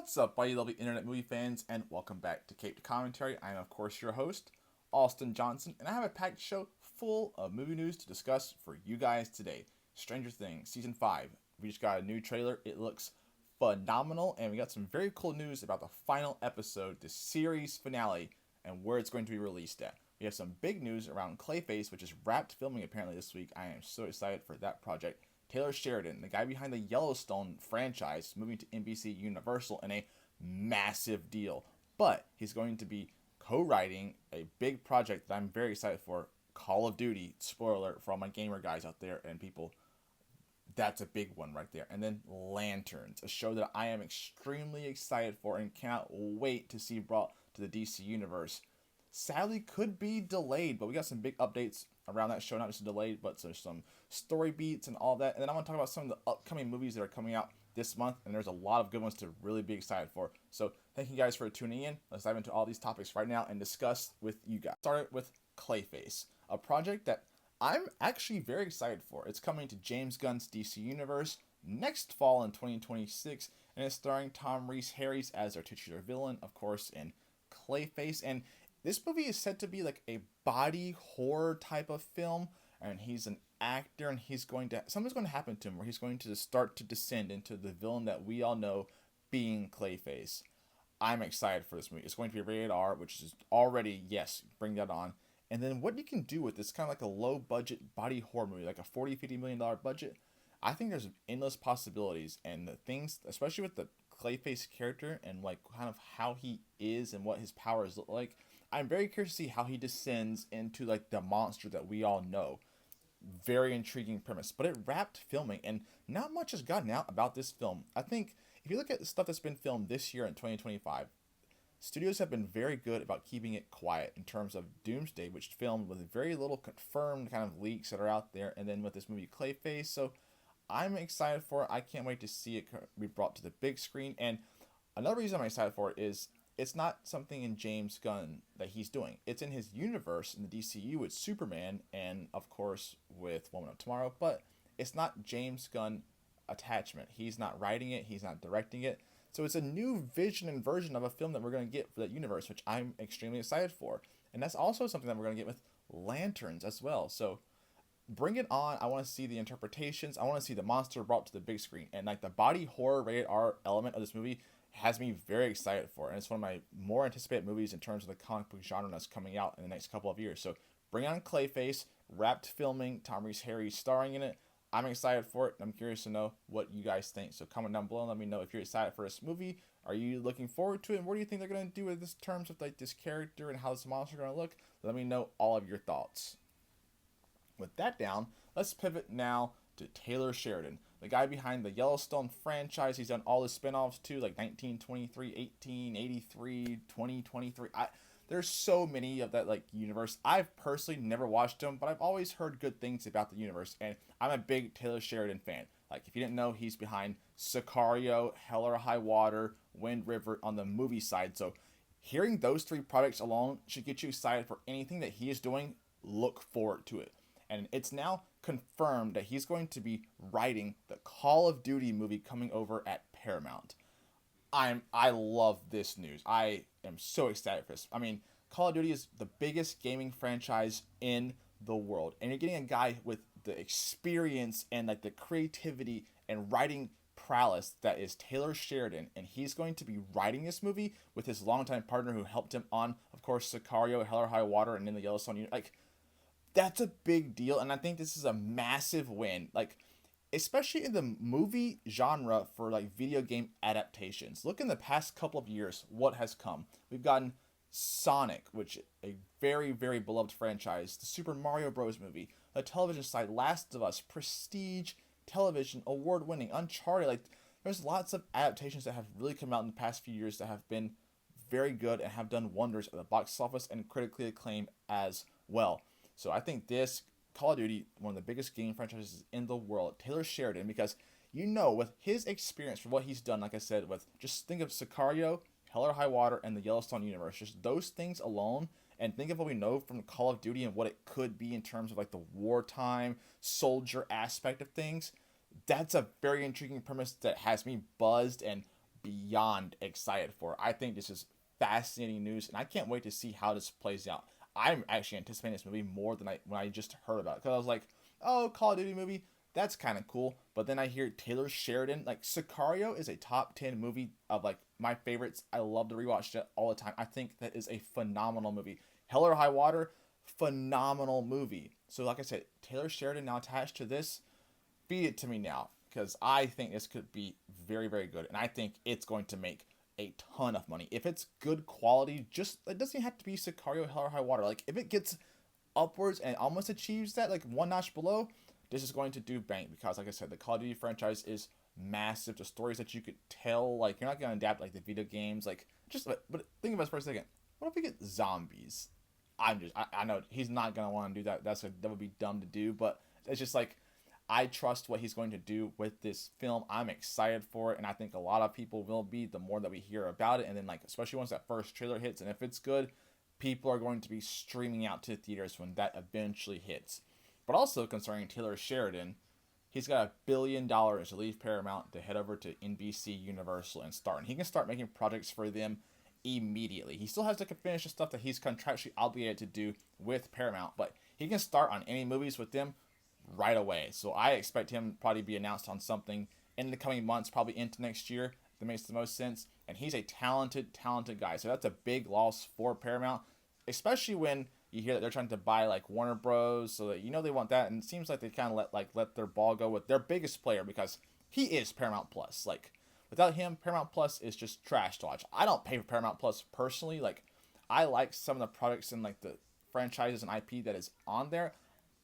What's up, buddy, lovely internet movie fans, and welcome back to Cape to Commentary. I am, of course, your host, Austin Johnson, and I have a packed show full of movie news to discuss for you guys today. Stranger Things Season 5. We just got a new trailer. It looks phenomenal, and we got some very cool news about the final episode, the series finale, and where it's going to be released at. We have some big news around Clayface, which is wrapped filming apparently this week. I am so excited for that project. Taylor Sheridan, the guy behind the Yellowstone franchise, moving to NBCUniversal in a massive deal. But he's going to be co-writing a big project that I'm very excited for, Call of Duty. Spoiler alert for all my gamer guys out there and people. That's a big one right there. And then Lanterns, a show that I am extremely excited for and cannot wait to see brought to the DC universe. Sadly, could be delayed, but we got some big updates around that show. Not just delayed, but so some story beats and all that. And then I want to talk about some of the upcoming movies that are coming out this month, and there's a lot of good ones to really be excited for. So thank you guys for tuning in. Let's dive into all these topics right now and discuss with you guys. Start with Clayface, a project that I'm actually very excited for. It's coming to James Gunn's DC Universe next fall in 2026, and it's starring Tom Rhys-Harris as our titular villain, of course, in Clayface. And this movie is said to be like a body horror type of film, and he's an actor, and something's going to happen to him where he's going to start to descend into the villain that we all know being Clayface. I'm excited for this movie. It's going to be rated R, which is already, yes, bring that on. And then what you can do with this kind of like a low budget body horror movie, like a $40-50 million budget, I think there's endless possibilities, and the things, especially with the Clayface character and like kind of how he is and what his powers look like, I'm very curious to see how he descends into like the monster that we all know. Very intriguing premise, but it wrapped filming, and not much has gotten out about this film. I think if you look at the stuff that's been filmed this year in 2025, studios have been very good about keeping it quiet in terms of Doomsday, which filmed with very little confirmed kind of leaks that are out there, and then with this movie Clayface. So I'm excited for it. I can't wait to see it be brought to the big screen. And another reason I'm excited for it is it's not something in James Gunn that he's doing. It's in his universe in the DCU with Superman and, of course, with Woman of Tomorrow. But it's not James Gunn attachment. He's not writing it. He's not directing it. So it's a new vision and version of a film that we're going to get for that universe, which I'm extremely excited for. And that's also something that we're going to get with Lanterns as well. So bring it on. I want to see the interpretations. I want to see the monster brought to the big screen. And like the body horror rated R element of this movie has me very excited for it. And it's one of my more anticipated movies in terms of the comic book genre that's coming out in the next couple of years. So bring on Clayface, wrapped filming, Tom Rhys-Harris starring in it. I'm excited for it. I'm curious to know what you guys think. So comment down below and let me know if you're excited for this movie. Are you looking forward to it? And what do you think they're going to do with this terms of like this character and how this monster is going to look? Let me know all of your thoughts. With that down, let's pivot now to Taylor Sheridan, the guy behind the Yellowstone franchise. He's done all the spin-offs too, like 1923, 1883, 2023. There's so many of that like universe. I've personally never watched them, but I've always heard good things about the universe, and I'm a big Taylor Sheridan fan. Like if you didn't know, he's behind Sicario, Hell or High Water, Wind River on the movie side. So hearing those three projects alone should get you excited for anything that he is doing. Look forward to it. And it's now confirmed that he's going to be writing the Call of Duty movie coming over at Paramount. I love this news. I am so excited for this. I mean, Call of Duty is the biggest gaming franchise in the world, and you're getting a guy with the experience and like the creativity and writing prowess that is Taylor Sheridan, and he's going to be writing this movie with his longtime partner who helped him on, of course, Sicario, Hell or High Water, and in the Yellowstone. Like, that's a big deal, and I think this is a massive win. Like, especially in the movie genre for like video game adaptations. Look in the past couple of years what has come. We've gotten Sonic, which a very, very beloved franchise, the Super Mario Bros. Movie, the television side, Last of Us, Prestige Television, award-winning, Uncharted. Like, there's lots of adaptations that have really come out in the past few years that have been very good and have done wonders at the box office and critically acclaimed as well. So I think this Call of Duty, one of the biggest game franchises in the world, Taylor Sheridan, because you know with his experience for what he's done, like I said, with just think of Sicario, Hell or High Water, and the Yellowstone universe, just those things alone, and think of what we know from Call of Duty and what it could be in terms of like the wartime soldier aspect of things. That's a very intriguing premise that has me buzzed and beyond excited for. I think this is fascinating news, and I can't wait to see how this plays out. I'm actually anticipating this movie more than when I just heard about it, because I was like, oh, Call of Duty movie, that's kind of cool. But then I hear Taylor Sheridan, like Sicario is a top 10 movie of like my favorites. I love to rewatch it all the time. I think that is a phenomenal movie. Hell or High Water, phenomenal movie. So like I said, Taylor Sheridan now attached to this, feed it to me now, because I think this could be very, very good, and I think it's going to make a ton of money. If it's good quality, just it doesn't have to be Sicario, Hell or High Water. Like if it gets upwards and almost achieves that, like one notch below, this is going to do bang, because like I said, the Call of Duty franchise is massive. The stories that you could tell, like you're not going to adapt like the video games, like just but think about this for a second. What if we get zombies? I know he's not going to want to do that. That would be dumb to do, but it's just like I trust what he's going to do with this film. I'm excited for it, and I think a lot of people will be the more that we hear about it. And then, like, especially once that first trailer hits, and if it's good, people are going to be streaming out to theaters when that eventually hits. But also concerning Taylor Sheridan, he's got $1 billion to leave Paramount to head over to NBCUniversal and start. And he can start making projects for them immediately. He still has to finish the stuff that he's contractually obligated to do with Paramount, but he can start on any movies with them right away. So I expect him to probably be announced on something in the coming months, probably into next year. That makes the most sense. And he's a talented guy. So that's a big loss for Paramount, especially when you hear that they're trying to buy like Warner Bros. So that they want that. And it seems like they kind of let their ball go with their biggest player, because he is Paramount Plus. Like without him, Paramount Plus is just trash to watch. I don't pay for Paramount Plus personally. Like I like some of the products and like the franchises and IP that is on there.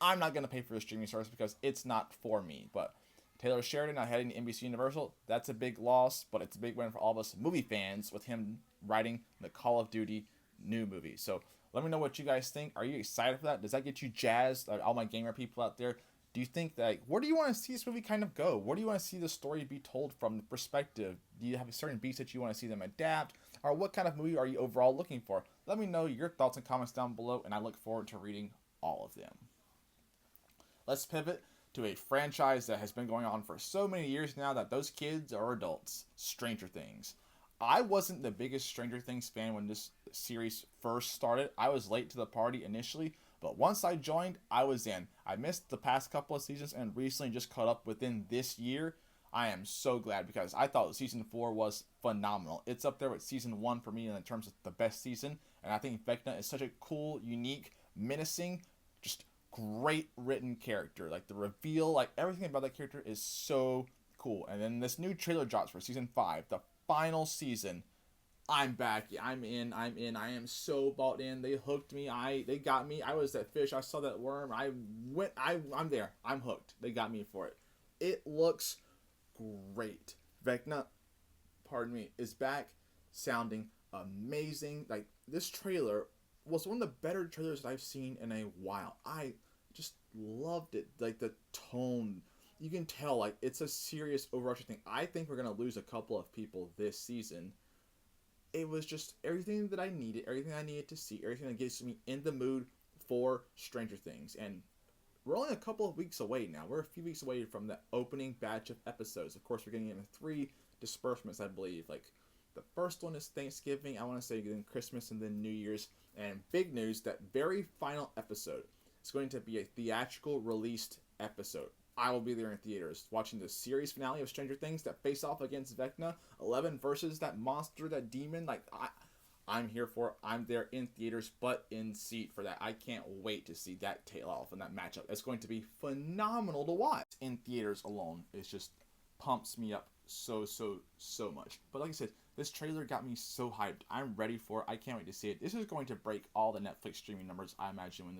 I'm not going to pay for the streaming service because it's not for me. But Taylor Sheridan now heading to NBCUniversal, that's a big loss, but it's a big win for all of us movie fans with him writing the Call of Duty new movie. So let me know what you guys think. Are you excited for that? Does that get you jazzed? Like all my gamer people out there, do you think that, where do you want to see this movie kind of go? Where do you want to see the story be told from the perspective? Do you have a certain beats that you want to see them adapt? Or what kind of movie are you overall looking for? Let me know your thoughts and comments down below, and I look forward to reading all of them. Let's pivot to a franchise that has been going on for so many years now that those kids are adults. Stranger Things. I wasn't the biggest Stranger Things fan when this series first started. I was late to the party initially, but once I joined, I was in. I missed the past couple of seasons and recently just caught up within this year. I am so glad, because I thought season 4 was phenomenal. It's up there with season 1 for me in terms of the best season, and I think Vecna is such a cool, unique, menacing, just great written character. Like the reveal, like everything about that character is so cool. And then this new trailer drops for season 5, the final season. I'm back. I'm in. I am so bought in. They hooked me. They got me. I was that fish. I saw that worm. I'm there. I'm hooked. They got me for it. It looks great. Vecna, pardon me, is back, sounding amazing. Like this trailer was one of the better trailers that I've seen in a while. I just loved it. Like the tone, you can tell like it's a serious overarching thing. I think we're gonna lose a couple of people this season. It was just everything that I needed, everything I needed to see, everything that gets me in the mood for Stranger Things. And we're only a couple of weeks away now. We're a few weeks away from the opening batch of episodes. Of course, we're getting into 3 disbursements, I believe. Like the first one is Thanksgiving. I want to say then Christmas and then New Year's. And big news, that very final episode is going to be a theatrical released episode. I will be there in theaters watching the series finale of Stranger Things that face off against Vecna 11 versus that monster, that demon. Like I'm here for it. I'm there in theaters, but in seat for that. I can't wait to see that tail off and that matchup. It's going to be phenomenal to watch. In theaters alone, it just pumps me up so much. But like I said, this trailer got me so hyped. I'm ready for it. I can't wait to see it. This is going to break all the Netflix streaming numbers, I imagine, when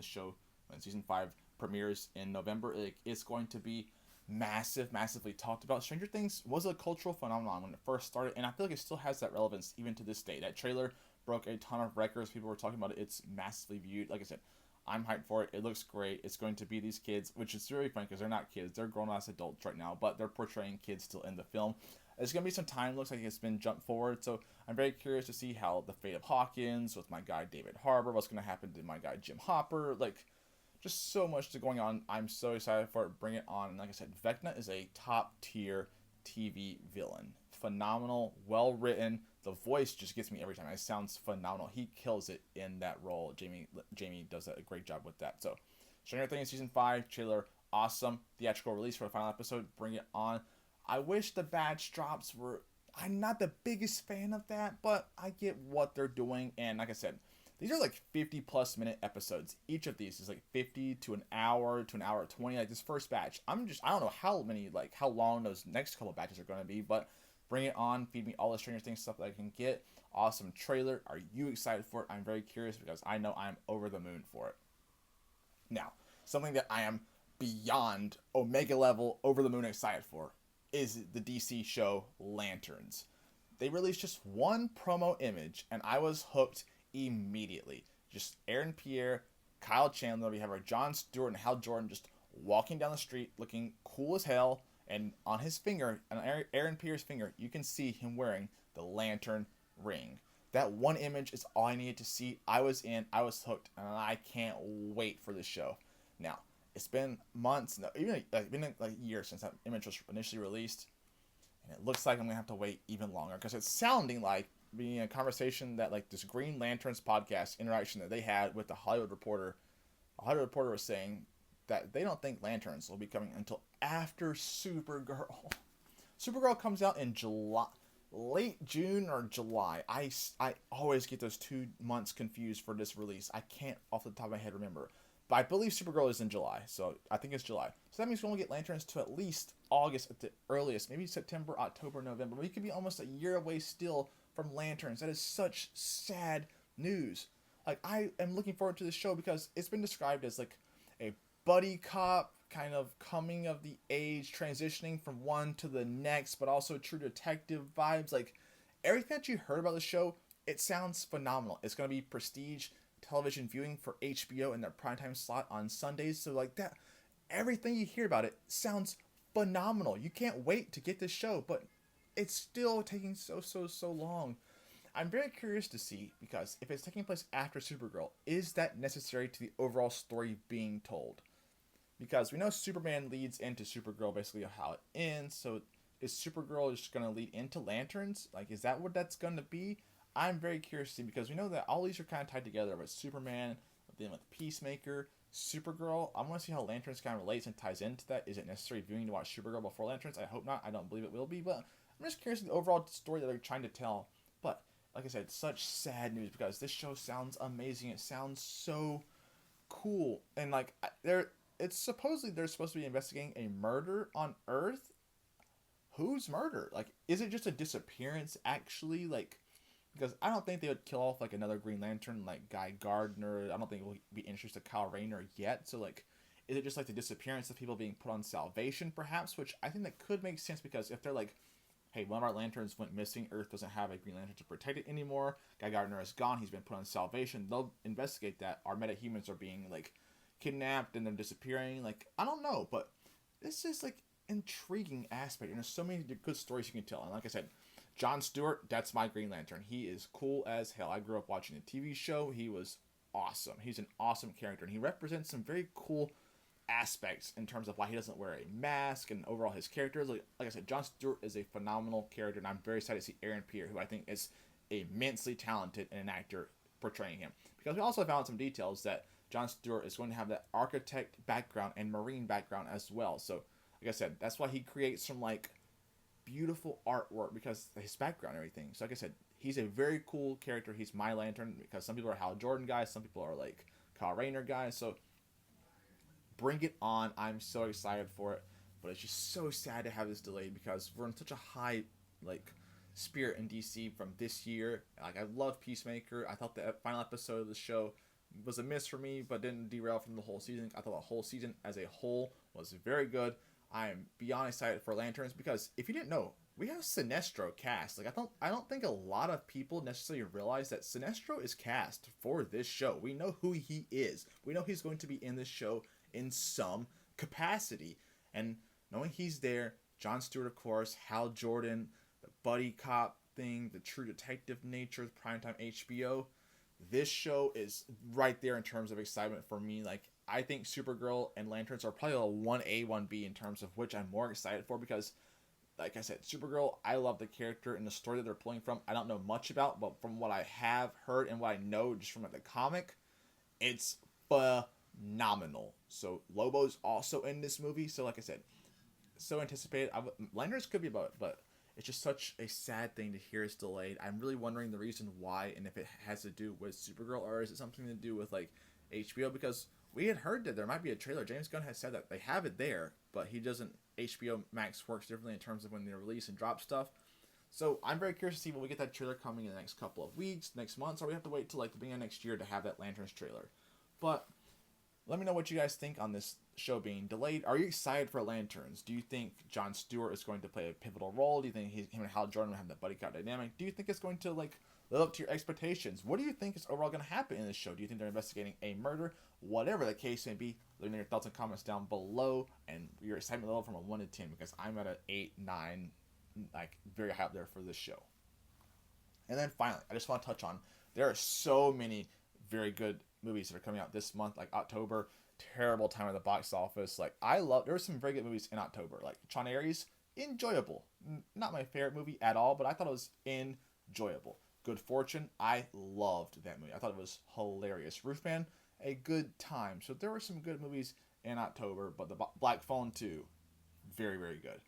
season 5 premieres in November. It's going to be massively talked about. Stranger Things was a cultural phenomenon when it first started, and I feel like it still has that relevance even to this day. That trailer broke a ton of records. People were talking about it. It's massively viewed. Like I said, I'm hyped for it. It looks great. It's going to be these kids, which is really funny because they're not kids. They're grown-ass adults right now, but they're portraying kids still in the film. It's going to be some time. Looks like it's been jumped forward, so I'm very curious to see how the fate of Hawkins with my guy David Harbour, what's going to happen to my guy Jim Hopper, like just so much going on. I'm so excited for it. Bring it on. And like I said, Vecna is a top tier TV villain. phenomenal, well written. The voice just gets me every time. It sounds phenomenal. He kills it in that role. Jamie does a great job with that. So, Stranger Things season 5 trailer, awesome. Theatrical release for the final episode. Bring it on. I wish the batch drops were. I'm not the biggest fan of that, but I get what they're doing. And like I said, these are like 50 plus minute episodes. Each of these is like 50 to an hour 20. Like this first batch, I don't know how long those next couple batches are going to be, but bring it on. Feed me all the Stranger Things stuff that I can get. Awesome trailer. Are you excited for it? I'm very curious because I know I'm over the moon for it. Now, something that I am beyond Omega level over the moon excited for is the DC show Lanterns. They released just one promo image and I was hooked immediately. Just Aaron Pierre, Kyle Chandler, we have our Jon Stewart and Hal Jordan just walking down the street looking cool as hell, and on his finger, on Aaron Pierre's finger, you can see him wearing the lantern ring. That one image is all I needed to see. I was in, I was hooked, and I can't wait for this show. Now, it's been months, even been like years since that image was initially released, and it looks like I'm gonna have to wait even longer because it's sounding like being a conversation that like this Green Lanterns podcast interaction that they had with the Hollywood Reporter. A Hollywood Reporter was saying that they don't think Lanterns will be coming until after Supergirl. Supergirl comes out in July, late June or July. I always get those 2 months confused for this release. I can't off the top of my head remember. But I believe Supergirl is in July, so I think it's July. So that means we'll get Lanterns to at least August at the earliest, maybe September, October, November. We could be almost a year away still from Lanterns. That is such sad news. Like, I am looking forward to this show because it's been described as like a buddy cop kind of coming of the age, transitioning from one to the next, but also true detective vibes. Like, everything that you heard about the show, it sounds phenomenal. It's going to be prestige television viewing for HBO in their primetime slot on Sundays. So like that, everything you hear about it sounds phenomenal. You can't wait to get this show, but it's still taking so long. I'm very curious to see, because if it's taking place after Supergirl, is that necessary to the overall story being told? Because we know Superman leads into Supergirl, basically how it ends. So is Supergirl just going to lead into Lanterns? Like, is that what that's going to be? I'm very curious to see, because we know that all these are kind of tied together with Superman, then with Peacemaker, Supergirl. I want to see how Lanterns kind of relates and ties into that. Is it necessary viewing to watch Supergirl before Lanterns? I hope not. I don't believe it will be, but I'm just curious of the overall story that they're trying to tell. But like I said, such sad news because this show sounds amazing. It sounds so cool, and like it's supposedly they're supposed to be investigating a murder on Earth. Whose murder? Like, is it just a disappearance actually? Like, because I don't think they would kill off like another Green Lantern like Guy Gardner. I don't think we'll be interested in Kyle Rayner yet. So like, is it just like the disappearance of people being put on salvation perhaps? Which I think that could make sense, because if they're like, hey, one of our lanterns went missing, Earth doesn't have a Green Lantern to protect it anymore, Guy Gardner is gone, he's been put on salvation, they'll investigate that. Our metahumans are being like kidnapped and they're disappearing. Like, I don't know, but this is like intriguing aspect, and there's so many good stories you can tell. And like I said, Jon Stewart, that's my Green Lantern. He is cool as hell. I grew up watching the TV show. He was awesome. He's an awesome character, and he represents some very cool aspects in terms of why he doesn't wear a mask and overall his character. Like I said, Jon Stewart is a phenomenal character, and I'm very excited to see Aaron Pierre, who I think is immensely talented and an actor portraying him. Because we also found some details that Jon Stewart is going to have that architect background and marine background as well. So, like I said, that's why he creates some like beautiful artwork, because his background and everything. So like I said, he's a very cool character. He's my Lantern, because some people are Hal Jordan guys, some people are like Kyle Rayner guys. So bring it on. I'm so excited for it, but it's just so sad to have this delayed, because we're in such a high like spirit in DC from this year. Like, I love Peacemaker. I thought the final episode of the show was a miss for me, but didn't derail from the whole season. I thought the whole season as a whole was very good. I am beyond excited for Lanterns, because if you didn't know, we have Sinestro cast. Like, I don't think a lot of people necessarily realize that Sinestro is cast for this show. We know who he is. We know he's going to be in this show in some capacity. And knowing he's there, Jon Stewart, of course, Hal Jordan, the buddy cop thing, the true detective nature of primetime HBO, this show is right there in terms of excitement for me. Like, I think Supergirl and Lanterns are probably a 1A, 1B in terms of which I'm more excited for, because like I said, Supergirl, I love the character and the story that they're pulling from. I don't know much about, but from what I have heard and what I know just from the comic, it's phenomenal. So Lobo's also in this movie. So like I said, so anticipated. Lanterns could be about it, but it's just such a sad thing to hear it's delayed. I'm really wondering the reason why, and if it has to do with Supergirl, or is it something to do with like HBO? Because we had heard that there might be a trailer. James Gunn has said that they have it there, but he doesn't. HBO Max works differently in terms of when they release and drop stuff. So I'm very curious to see when we get that trailer coming in the next couple of weeks, next months, or we have to wait till like the beginning of next year to have that Lanterns trailer. But let me know what you guys think on this show being delayed. Are you excited for Lanterns? Do you think Jon Stewart is going to play a pivotal role? Do you think him and Hal Jordan will have that buddy cop dynamic? Do you think it's going to like live up to your expectations? What do you think is overall going to happen in this show? Do you think they're investigating a murder? Whatever the case may be, let me know your thoughts and comments down below and your excitement level from a 1 to 10, because I'm at an 8, 9, like very high up there for this show. And then finally, I just want to touch on, there are so many very good movies that are coming out this month, like October. Terrible time at the box office. Like there were some very good movies in October, like Sean Aries, enjoyable. Not my favorite movie at all, but I thought it was enjoyable. Good Fortune, I loved that movie. I thought it was hilarious. Roofman, a good time. So there were some good movies in October, but the Black Phone 2, very, very good.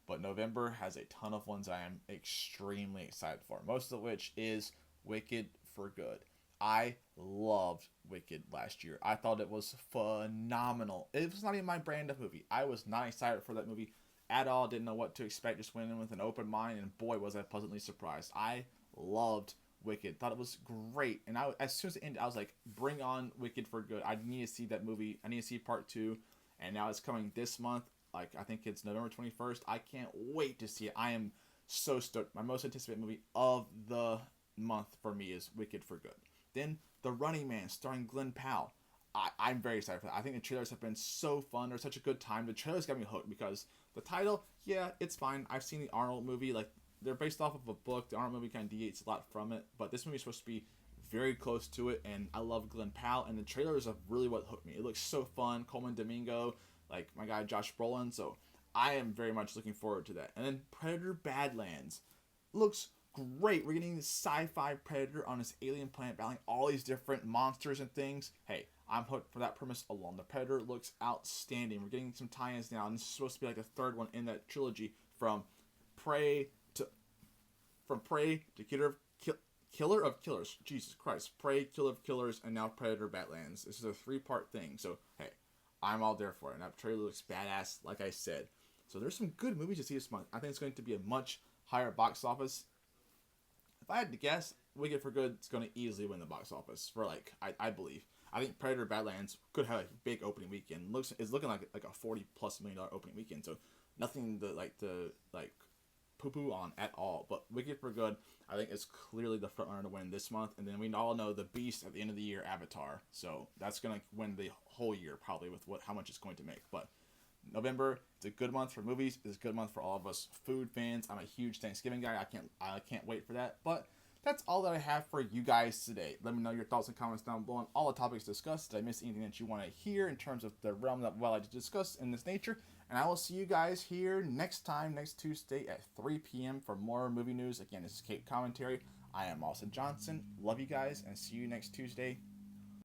But November has a ton of ones I am extremely excited for, most of which is Wicked for Good. I loved Wicked last year. I thought it was phenomenal. It was not even my brand of movie. I was not excited for that movie at all. Didn't know what to expect. Just went in with an open mind, and boy, was I pleasantly surprised. I loved Wicked. Thought it was great. And as soon as it ended, I was like, bring on Wicked for Good. I need to see that movie. I need to see part 2. And now it's coming this month. Like, I think it's November 21st. I can't wait to see it. I am so stoked. My most anticipated movie of the month for me is Wicked for Good. Then The Running Man, starring Glenn Powell. I'm very excited for that. I think the trailers have been so fun. They're such a good time. The trailers got me hooked because the title, yeah, it's fine. I've seen the Arnold movie. Like, they're based off of a book. The Arnold movie kind of deviates a lot from it. But this movie is supposed to be very close to it. And I love Glenn Powell. And the trailers are really what hooked me. It looks so fun. Coleman Domingo, like my guy Josh Brolin. So I am very much looking forward to that. And then Predator Badlands looks great. We're getting this sci-fi predator on this alien planet battling all these different monsters and things. Hey, I'm hooked for that premise alone. The Predator looks outstanding. We're getting some tie-ins now, and this is supposed to be like the third one in that trilogy from Prey to Killer of Killers. Jesus Christ. Prey, Killer of Killers, and now Predator Badlands. This is a 3-part thing. So, hey, I'm all there for it. And that trailer looks badass, like I said. So there's some good movies to see this month. I think it's going to be a much higher box office. If I had to guess, Wicked for Good is going to easily win the box office for, like, I believe. I think Predator Badlands could have a big opening weekend. It's looking like a $40+ million opening weekend. So nothing to poo-poo on at all. But Wicked for Good, I think, is clearly the front runner to win this month. And then we all know the beast at the end of the year, Avatar. So that's going to win the whole year probably with how much it's going to make. But November, it's a good month for movies. It's a good month for all of us food fans. I'm a huge Thanksgiving guy. I can't wait for that. But that's all that I have for you guys today. Let me know your thoughts and comments down below on all the topics discussed. Did I miss anything that you want to hear in terms of the realm that I just discussed in this nature? And I will see you guys here next Tuesday at 3 p.m. for more movie news. Again, this is Cape Commentary. I am Austin Johnson. Love you guys, and see you next Tuesday.